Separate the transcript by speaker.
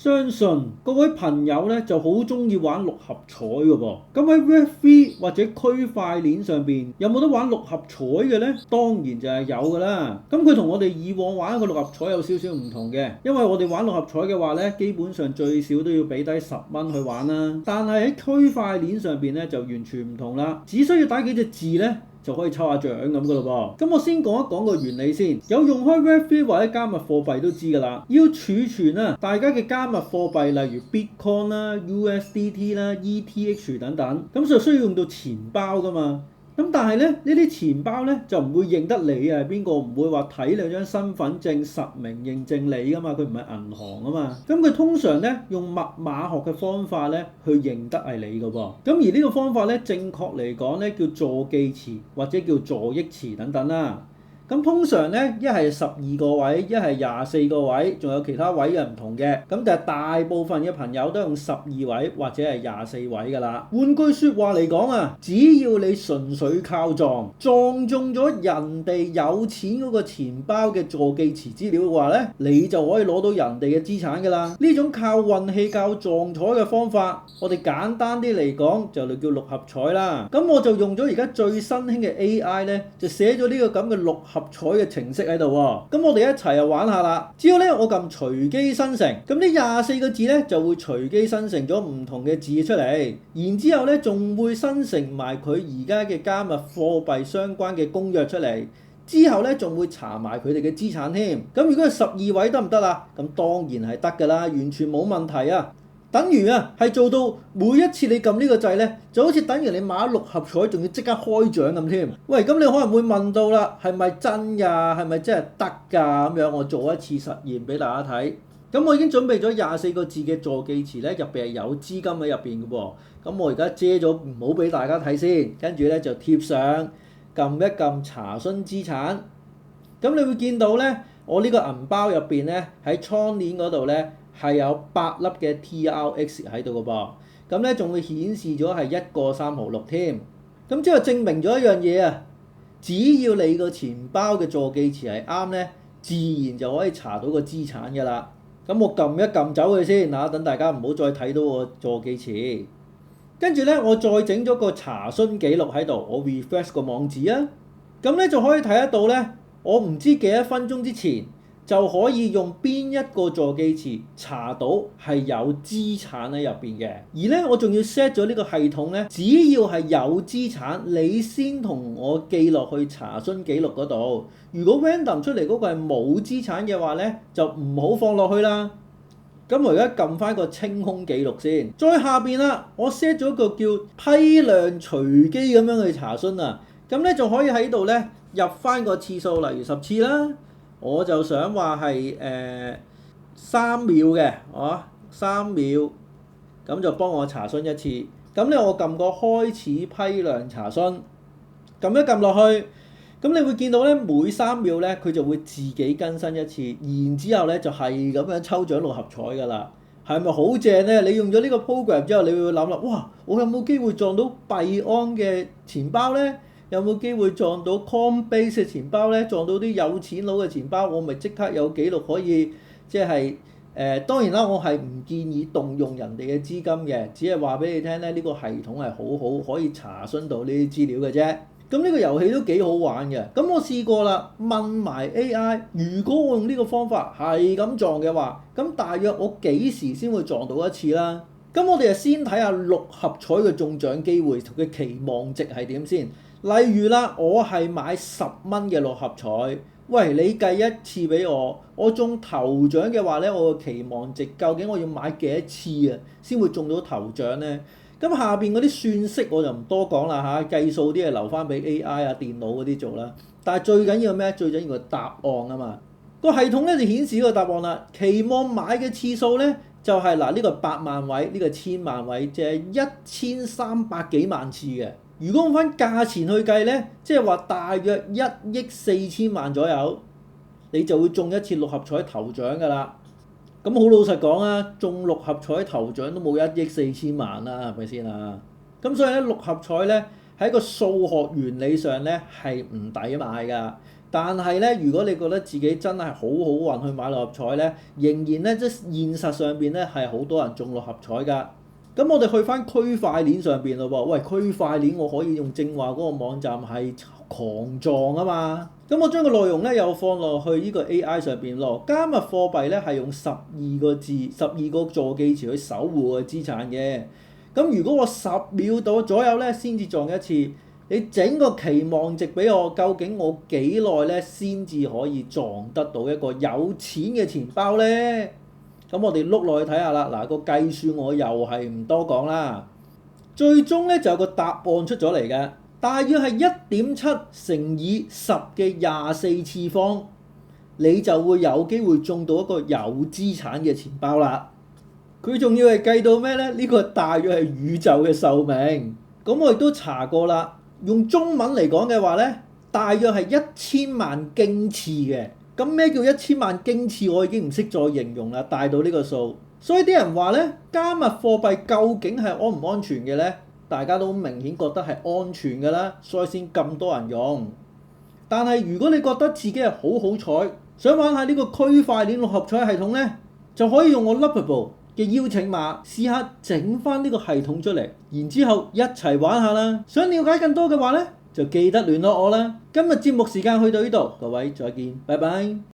Speaker 1: 相信各位朋友咧就好中意玩六合彩嘅噃，咁喺 Web3 或者區塊鏈上邊有冇得玩六合彩嘅呢？當然就係有㗎啦。咁佢同我哋以往玩一個六合彩有少少唔同嘅，因為我哋玩六合彩嘅話咧，基本上最少都要俾低10蚊去玩啦。但係喺區塊鏈上邊咧就完全唔同啦，只需要打幾隻字咧，就可以抽下獎咁噶咯噃。咁我先講一講個原理先。有用開 Web3 或者加密貨幣都知㗎啦。要儲存啊，大家嘅加密貨幣，例如 Bitcoin 啦、USDT 啦、ETH 等等，咁就需要用到錢包㗎嘛。咁但係咧，呢啲錢包咧就唔會認得你係邊個，唔會話睇你張身份證實名認證你㗎嘛，佢唔係銀行啊嘛。咁佢通常咧用密碼學嘅方法咧去認得係你㗎噃。咁而呢個方法咧正確嚟講咧叫助記詞或者叫助益詞等等啦。咁通常咧一係12個位，一係24個位，仲有其他位嘅唔同嘅。咁但係大部分嘅朋友都用12位或者係24位㗎啦。換句説話嚟講啊，只要你純粹靠撞中咗人哋有錢嗰個錢包嘅助記詞資料嘅話咧，你就可以攞到人哋嘅資產㗎啦。呢種靠運氣、靠撞彩嘅方法，我哋簡單啲嚟講就叫六合彩啦。咁我就用咗而家最新興嘅 AI 咧，就寫咗呢個咁嘅六合彩嘅程式喺度喎。咁我哋一齊玩下啦。只要咧我撳隨機生成，咁呢24個字咧就會隨機生成咗唔同嘅字出嚟，然之後咧仲會生成埋佢而家嘅加密貨幣相關嘅公約出嚟。之後咧仲會查埋佢哋嘅資產添。咁如果係12位得唔得啊？咁當然係得㗎啦，完全冇問題啊！等於啊，係做到每一次你撳呢個掣咧，就好似等於你買咗六合彩，仲要即刻開獎咁添。喂，咁你可能會問到啦，係咪真㗎？係咪真係得㗎？咁樣我做一次實驗俾大家睇。咁我已經準備咗24個字嘅助記詞咧，入邊係有資金喺入邊嘅噃。咁我而家遮咗唔好俾大家睇先，跟住咧就貼上，撳一撳查詢資產。咁你會見到咧，我呢個銀包入邊咧喺倉鏈嗰度咧，係有8粒嘅 TRX 喺度嘅噃，咁咧仲會顯示咗係1個3毫6添。咁即係證明咗一樣嘢啊，只要你個錢包嘅助記詞係啱咧，自然就可以查到個資產㗎啦。咁我撳一撳走佢先嚇，等大家唔好再睇到個助記詞。跟住咧，我再整咗個查詢記錄喺度，我 refresh 個網址啊，咁咧就可以睇得到咧，我唔知幾多分鐘之前，就可以用邊一個助記詞查到係有資產喺入邊嘅。而咧我仲要 set 咗呢個系統咧，只要係有資產，你先同我記落去查詢記錄嗰度。如果 random 出嚟嗰個係冇資產嘅話咧，就唔好放落去啦。咁我而家撳翻個清空記錄先，再下邊啦，我 set 咗個叫批量隨機咁樣去查詢啊。咁咧就可以喺度咧入翻個次數，例如10次啦。我就想話係3秒嘅，3秒，咁就幫我查詢一次。咁咧我撳個開始批量查詢，撳一撳落去，咁你會見到咧每3秒咧佢就會自己更新一次，然之後咧就係咁樣抽獎六合彩㗎啦。係咪好正咧？你用咗呢個 program 之後，你會諗啦，哇！我有冇機會撞到幣安嘅錢包咧？有冇機會撞到 Coinbase 嘅錢包咧？撞到啲有錢佬嘅錢包，我咪即刻有記錄可以，即係當然啦，我係唔建議動用人哋嘅資金嘅，只係話俾你聽咧，呢個系統係好好可以查詢到呢啲資料嘅啫。咁呢個遊戲都幾好玩嘅。咁我試過啦，問埋 AI，如果我用呢個方法係咁撞嘅話，咁大約我幾時先會撞到一次啦？咁我哋就先睇下六合彩嘅中獎機會同佢期望值係點先。例如啦，我係買10蚊嘅六合彩，喂，你計一次俾我中頭獎嘅話咧，我嘅期望值究竟我要買幾多次啊，先會中到頭獎咧？咁下邊嗰啲算式我就唔多講啦嚇，計數啲係留翻俾 AI 啊、電腦嗰啲做啦。但係最緊要咩？最緊要個答案啊嘛。個系統咧就顯示個答案啦。期望買嘅次數咧就係嗱，呢個8萬位，呢個1000萬位，即係1300幾萬次嘅。如果用翻價錢去計咧，即係話大約1億4千萬左右，你就會中一次六合彩頭獎㗎啦。咁好老實講啊，中六合彩頭獎都冇1億4千萬啦，係咪先啊？咁所以咧六合彩咧喺個數學原理上咧係唔抵買㗎。但係咧，如果你覺得自己真係好好運去買六合彩咧，仍然咧即係現實上邊咧係好多人中六合彩㗎。咁我哋去翻區塊鏈上邊咯喎，喂，區塊鏈我可以用正話嗰個網站係狂撞啊嘛。咁我將個內容咧又放落去呢個 AI 上邊咯。加密貨幣咧係用12個字、12個助記詞去守護個資產嘅。咁如果我10秒到左右咧先至撞一次，你整個期望值俾我，究竟我幾耐咧先至可以撞得到一個有錢嘅錢包咧？咁我哋碌落去睇下啦。嗱，個計算我又係唔多講啦。最終咧就有個答案出咗嚟嘅，大約係1.7乘以10嘅24次方，你就會有機會中到一個有資產嘅錢包啦。佢仲要係計到咩咧？呢個大約係宇宙嘅壽命。咁我亦都查過啦。用中文嚟講嘅話咧，大約係1000萬京次嘅。咁咩叫1000萬京次？我已經唔識再形容啦，大到呢個數。所以啲人話咧，加密貨幣究竟係安唔安全嘅咧？大家都明顯覺得係安全㗎啦，所以先咁多人用。但係如果你覺得自己係好好彩，想玩下呢個區塊鏈六合彩系統咧，就可以用我 Lovable嘅邀請碼試下整翻呢個系統出嚟，然之後一齊玩下啦。想了解更多嘅話咧，就記得聯絡我啦。今日節目時間去到呢度，各位再見，拜拜。